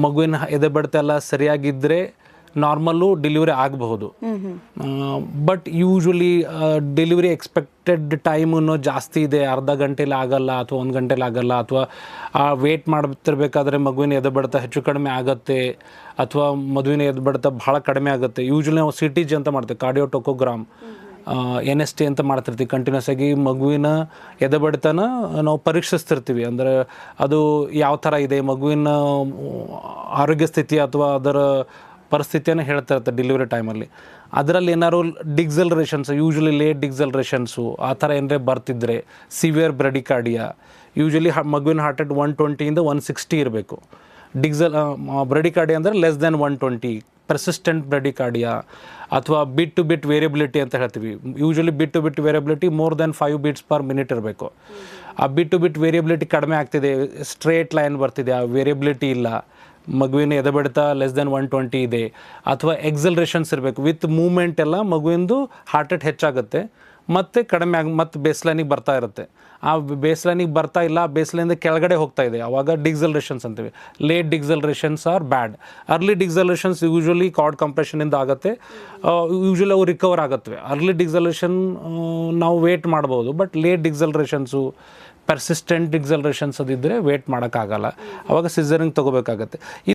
ಮಗುವಿನ ಎದೆ ಬಡಿತ ಎಲ್ಲ ಸರಿಯಾಗಿದ್ದರೆ ನಾರ್ಮಲ್ಲು ಡೆಲಿವರಿ ಆಗಬಹುದು. ಬಟ್ ಯೂಶ್ವಲಿ ಡೆಲಿವರಿ ಎಕ್ಸ್ಪೆಕ್ಟೆಡ್ ಟೈಮನ್ನು ಜಾಸ್ತಿ ಇದೆ, ಅರ್ಧ ಗಂಟೆಲಿ ಆಗಲ್ಲ ಅಥವಾ 1 ಗಂಟೆಲಿ ಆಗಲ್ಲ, ಅಥವಾ ವೇಟ್ ಮಾಡ್ತಿರ್ಬೇಕಾದ್ರೆ ಮಗುವಿನ ಎದೆ ಬಡಿತ ಹೆಚ್ಚು ಕಡಿಮೆ ಆಗುತ್ತೆ, ಅಥವಾ ಮಗುವಿನ ಎದೆ ಬಡಿತ ಭಾಳ ಕಡಿಮೆ ಆಗುತ್ತೆ. ಯೂಶ್ವಲಿ ನಾವು CTG ಅಂತ ಮಾಡ್ತೀವಿ, ಕಾರ್ಡಿಯೋಟೊಕೋಗ್ರಾಮ್, NST ಅಂತ ಮಾಡ್ತಿರ್ತೀವಿ. ಕಂಟಿನ್ಯೂಸ್ ಆಗಿ ಮಗುವಿನ ಎದೆ ಬಡಿತನ ನಾವು ಪರೀಕ್ಷಿಸ್ತಿರ್ತೀವಿ. ಅಂದರೆ ಅದು ಯಾವ ಥರ ಇದೆ, ಮಗುವಿನ ಆರೋಗ್ಯ ಸ್ಥಿತಿ ಅಥವಾ ಅದರ ಪರಿಸ್ಥಿತಿಯನ್ನು ಹೇಳ್ತಾ ಇರುತ್ತೆ ಡೆಲಿವರಿ ಟೈಮಲ್ಲಿ. ಅದರಲ್ಲಿ ಏನಾದ್ರು ಡಿಕ್ಸಲರೇಷನ್ಸ್, ಯೂಶ್ವಲಿ ಲೇಟ್ ಡಿಕ್ಸಲರೇಷನ್ಸು ಆ ಥರ ಏನಾರೇ ಬರ್ತಿದ್ರೆ, ಸಿವಿಯರ್ ಬ್ರೆಡಿಕಾರ್ಡಿಯಾ, ಯೂಶ್ವಲಿ ಮಗುವಿನ ಹಾರ್ಟ್ ರೇಟ್ 120 160 ಇರಬೇಕು. ಬ್ರೆಡಿಕಾರ್ಡಿಯಾ ಅಂದರೆ ಲೆಸ್ ದೆನ್ 120, ಪರ್ಸಿಸ್ಟೆಂಟ್ ಬ್ರೆಡಿಕಾರ್ಡಿಯಾ, ಅಥವಾ ಬಿಟ್ ಟು ಬಿಟ್ ವೇರಿಯಬಿಲಿಟಿ ಅಂತ ಹೇಳ್ತೀವಿ. Usually bit to bit variability more than 5 beats per minute ಇರಬೇಕು. ಆ ಬಿಟ್ ಟು ಬಿಟ್ ವೇರಿಯಬಿಲಿಟಿ ಕಡಿಮೆ ಆಗ್ತಿದೆ, ಸ್ಟ್ರೇಟ್ ಲೈನ್ ಬರ್ತಿದೆ, ಆ ವೇರಿಯಬಿಲಿಟಿ ಇಲ್ಲ, ಮಗುವಿನ ಎದೆ ಬಡಿತ ಲೆಸ್ ದೆನ್ 120 ಇದೆ, ಅಥವಾ ಎಕ್ಸಲರೇಷನ್ಸ್ ಇರಬೇಕು. ವಿತ್ ಮೂಮೆಂಟ್ ಎಲ್ಲ ಮಗುವಿಂದು ಹಾರ್ಟ್ ರೇಟ್ ಹೆಚ್ಚಾಗುತ್ತೆ, ಮತ್ತು ಕಡಿಮೆ ಮತ್ತು ಬೇಸ್ಲೈನಿಗೆ ಬರ್ತಾ ಇರುತ್ತೆ. ಆ ಬೇಸ್ಲೈನಿಗೆ ಬರ್ತಾ ಇಲ್ಲ, ಬೇಸ್ಲೈನಿಂದ ಕೆಳಗಡೆ ಹೋಗ್ತಾ ಇದೆ, ಆವಾಗ ಡಿಕ್ಸಲರೇಷನ್ಸ್ ಅಂತೀವಿ. ಲೇಟ್ ಡಿಕ್ಸಲರೇಷನ್ಸ್ ಆರ್ ಬ್ಯಾಡ್. ಅರ್ಲಿ ಡಿಕ್ಸಲರೇಷನ್ಸ್ ಯೂಶ್ವಲಿ ಕಾರ್ಡ್ ಕಂಪ್ರೆಷನಿಂದ ಆಗುತ್ತೆ, ಯೂಶ್ವಲಿ ಅವು ರಿಕವರ್ ಆಗುತ್ತವೆ. ಅರ್ಲಿ ಡಿಕ್ಸಲರೇಷನ್ ನಾವು ವೇಟ್ ಮಾಡ್ಬೋದು, ಬಟ್ ಲೇಟ್ ಡಿಕ್ಸಲರೇಷನ್ಸು, ಪರ್ಸಿಸ್ಟೆಂಟ್ ಡಿಕ್ಸಲರೇಷನ್ಸ್ ಅದಿದ್ದರೆ ವೇಟ್ ಮಾಡೋಕ್ಕಾಗಲ್ಲ, ಆವಾಗ ಸಿಸರಿಂಗ್ ತೊಗೋಬೇಕಾಗತ್ತೆ.